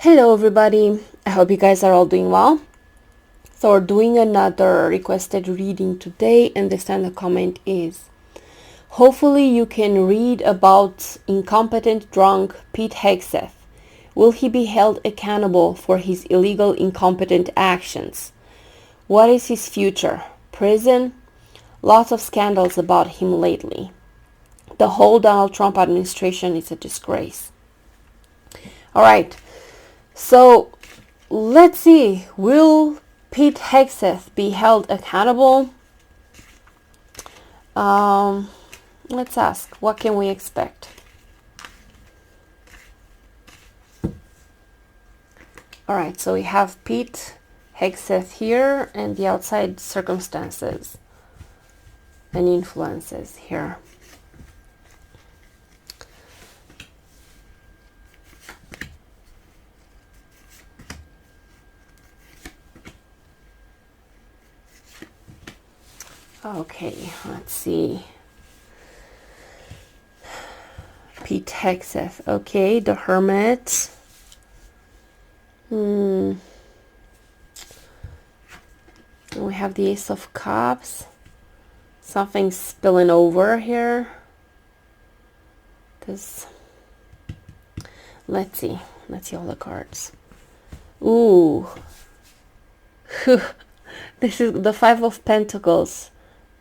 Hello everybody, I hope you guys are all doing well. So we're doing another requested reading today, and this time the comment is: hopefully you can read about incompetent drunk Pete Hegseth. Will he be held accountable for his illegal incompetent actions? What is his future? Prison? Lots of scandals about him lately. The whole Donald Trump administration is a disgrace. Alright, so let's see, will Pete Hegseth be held accountable? Let's ask, what can we expect? Alright, so we have Pete Hegseth here and the outside circumstances and influences here. Okay, let's see. Pete Hegseth. Okay, the Hermit. We have the Ace of Cups. Something's spilling over here. Let's see all the cards. Ooh. This is the Five of Pentacles.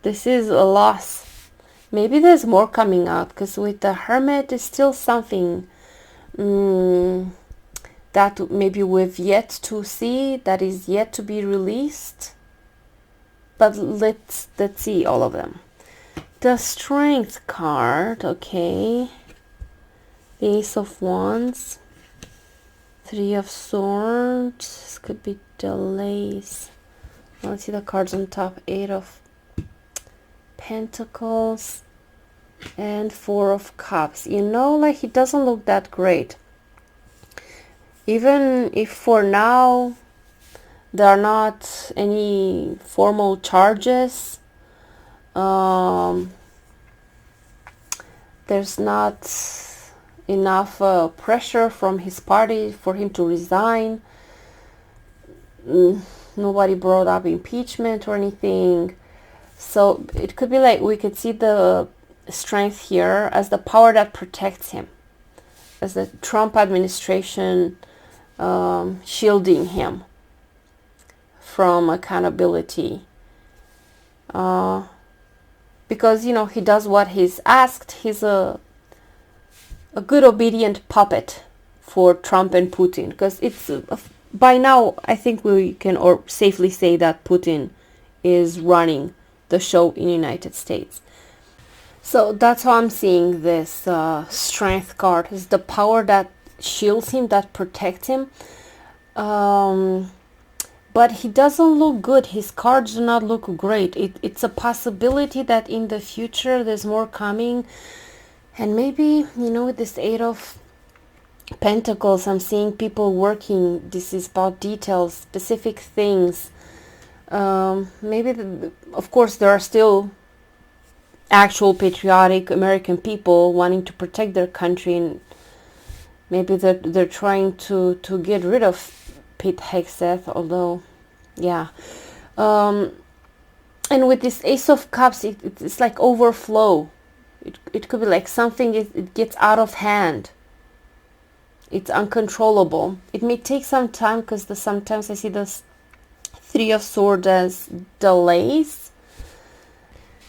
This is a loss. Maybe there's more coming out, because with the Hermit there's still something that maybe we've yet to see, that is yet to be released. But let's see all of them. The Strength card, okay. The Ace of Wands. Three of Swords. This could be delays. Let's see the cards on top. Eight of Pentacles and Four of Cups. You know, like, he doesn't look that great. Even if for now there are not any formal charges, there's not enough pressure from his party for him to resign. Nobody brought up impeachment or anything. So it could be like we could see the Strength here as the power that protects him, as the Trump administration shielding him from accountability. Because, you know, he does what he's asked. He's a good obedient puppet for Trump and Putin. Because it's by now, I think we can safely say that Putin is running the show in the United States. So that's how I'm seeing this Strength card. Is the power that shields him, that protects him. But he doesn't look good. His cards do not look great. It's a possibility that in the future there's more coming. And maybe, you know, with this Eight of Pentacles, I'm seeing people working. This is about details, specific things. Maybe, of course, there are still actual patriotic American people wanting to protect their country, and maybe they're trying to get rid of Pete Hegseth, although, yeah. And with this Ace of Cups, it's like overflow. It could be like something, it gets out of hand. It's uncontrollable. It may take some time, because sometimes I see this Three of Swords as delays.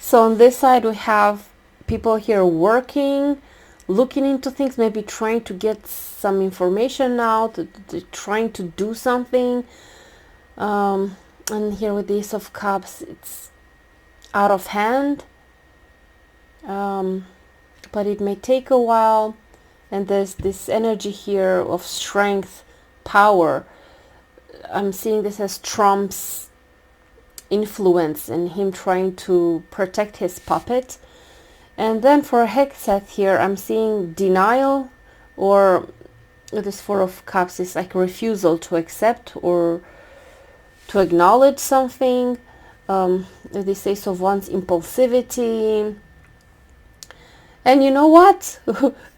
So on this side we have people here working, looking into things, maybe trying to get some information out, trying to do something. And here with the Ace of Cups, it's out of hand. But it may take a while. And there's this energy here of strength, power. I'm seeing this as Trump's influence and him trying to protect his puppet. And then for Hegseth here, I'm seeing denial, or this Four of Cups is like refusal to accept or to acknowledge something. This Ace of Wands, impulsivity. And you know what?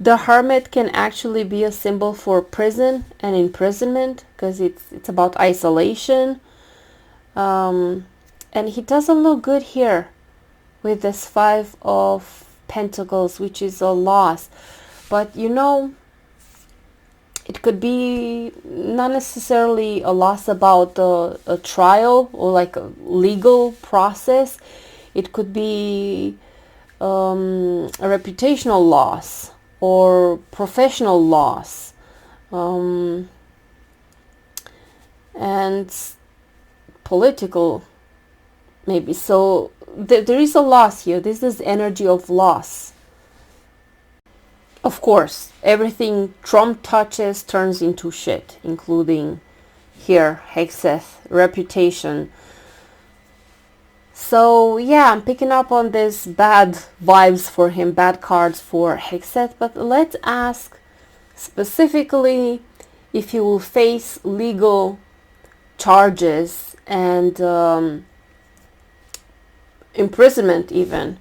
The hermit can actually be a symbol for prison and imprisonment, because it's about isolation. And he doesn't look good here with this Five of Pentacles, which is a loss. But you know, it could be not necessarily a loss about a trial or like a legal process. It could be a reputational loss or professional loss, and political maybe. So there is a loss here. This is energy of loss. Of course, everything Trump touches turns into shit, including here, Hegseth, reputation. So yeah, I'm picking up on this bad vibes for him, bad cards for Hegseth. But let's ask specifically if he will face legal charges and imprisonment even.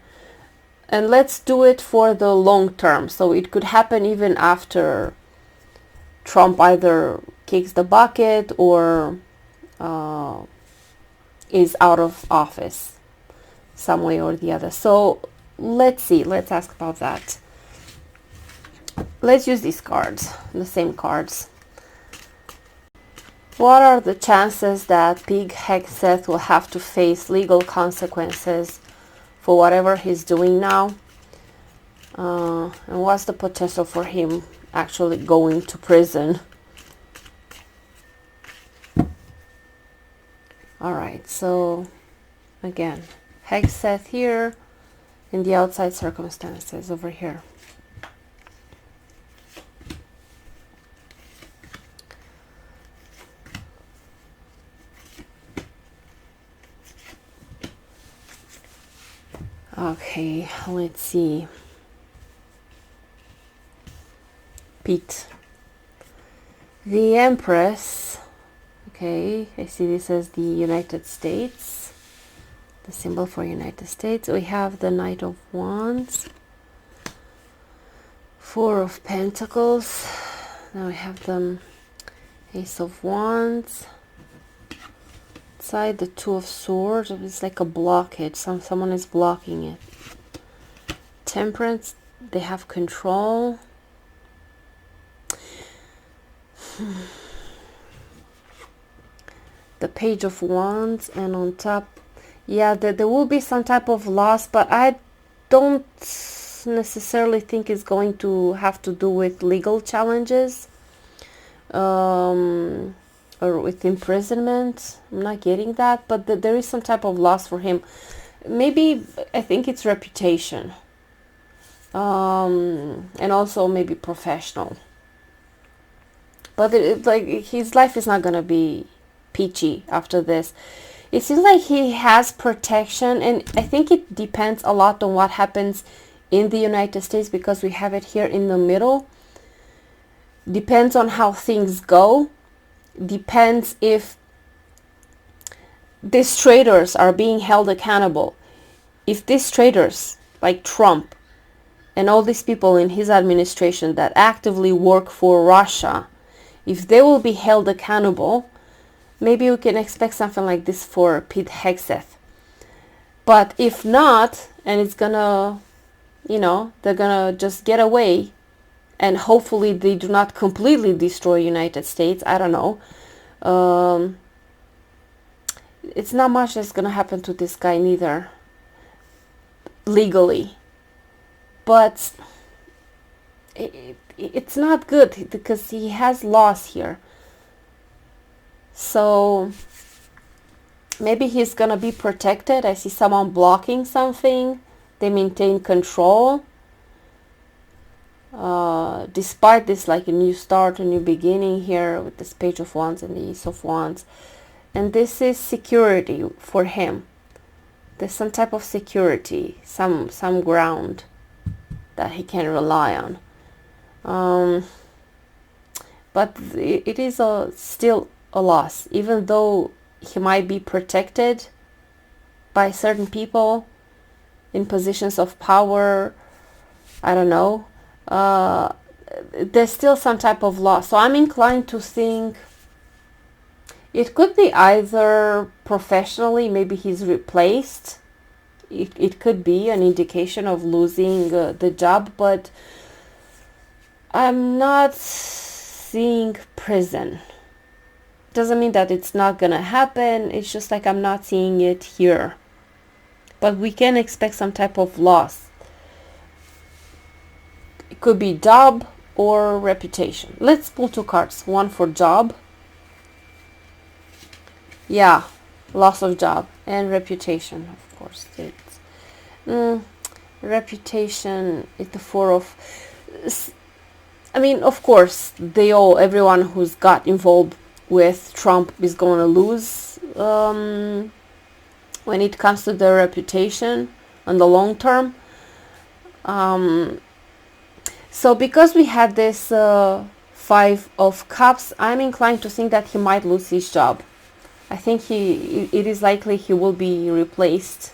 And let's do it for the long term. So it could happen even after Trump either kicks the bucket or is out of office some way or the other. So let's see. Let's ask about that. Let's use these cards, the same cards. What are the chances that Pete Hegseth will have to face legal consequences for whatever he's doing now? And what's the potential for him actually going to prison? Alright, so again, Hegseth here in the outside circumstances over here. Okay, let's see. Pete. The Empress. Okay, I see this as the United States. The symbol for United States. We have the Knight of Wands. Four of Pentacles. Now we have the Ace of Wands. Side, the Two of Swords. It's like a blockage. Someone is blocking it. Temperance. They have control. The Page of Wands, and on top, yeah, there will be some type of loss, but I don't necessarily think it's going to have to do with legal challenges or with imprisonment. I'm not getting that, but there is some type of loss for him. Maybe, I think it's reputation, and also maybe professional. But like his life is not gonna be peachy after this. It seems like he has protection, and I think it depends a lot on what happens in the United States, because we have it here in the middle. Depends on how things go. Depends if these traitors are being held accountable. If these traitors like Trump and all these people in his administration that actively work for Russia, if they will be held accountable, maybe we can expect something like this for Pete Hegseth. But if not, and it's gonna, you know, they're gonna just get away, and hopefully they do not completely destroy United States, I don't know. It's not much that's gonna happen to this guy neither, legally. But it's not good, because he has loss here. So maybe he's gonna be protected. I see someone blocking something. They maintain control. Despite this, like a new start, a new beginning here with this Page of Wands and the Ace of Wands. And this is security for him. There's some type of security, some ground that he can rely on. But it is still a loss, even though he might be protected by certain people in positions of power. I don't know. There's still some type of loss. So I'm inclined to think it could be either professionally, maybe he's replaced. It could be an indication of losing the job, but I'm not seeing prison. Doesn't mean that it's not gonna happen. It's just like I'm not seeing it here. But we can expect some type of loss. It could be job or reputation. Let's pull 2 cards. One for job. Yeah, loss of job and reputation, of course. It's reputation is the 4 of... I mean, of course, everyone who's got involved with Trump is going to lose when it comes to their reputation on the long term. So because we had this 5 of Cups, I'm inclined to think that he might lose his job. I think it is likely he will be replaced,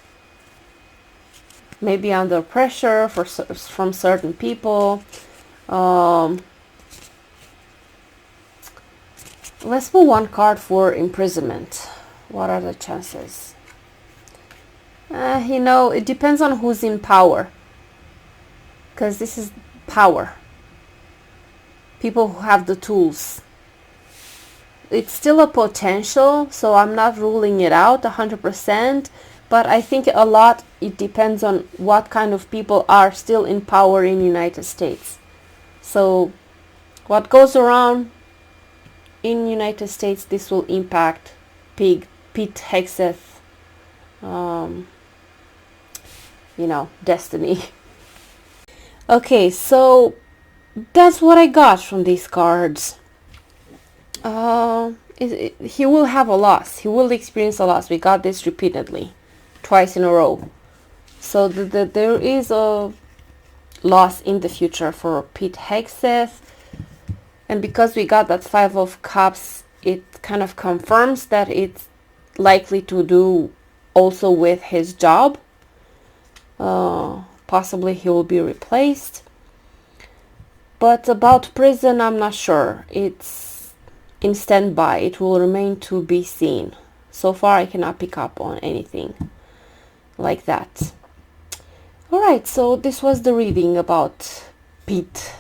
maybe under pressure from certain people. Let's pull 1 card for imprisonment. What are the chances? It depends on who's in power, because this is power. People who have the tools. It's still a potential, so I'm not ruling it out 100%, but I think a lot, it depends on what kind of people are still in power in the United States. So what goes around in the United States, this will impact Pete Hegseth, destiny. Okay, so that's what I got from these cards. He will have a loss. He will experience a loss. We got this repeatedly, twice in a row. So there is a loss in the future for Pete Hegseth. And because we got that 5 of Cups, it kind of confirms that it's likely to do also with his job. Possibly he will be replaced. But about prison, I'm not sure. It's in standby. It will remain to be seen. So far, I cannot pick up on anything like that. Alright, so this was the reading about Pete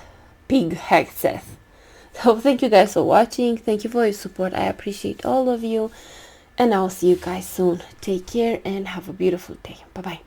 Hegseth. So thank you guys for watching. Thank you for your support. I appreciate all of you. And I'll see you guys soon. Take care and have a beautiful day. Bye-bye.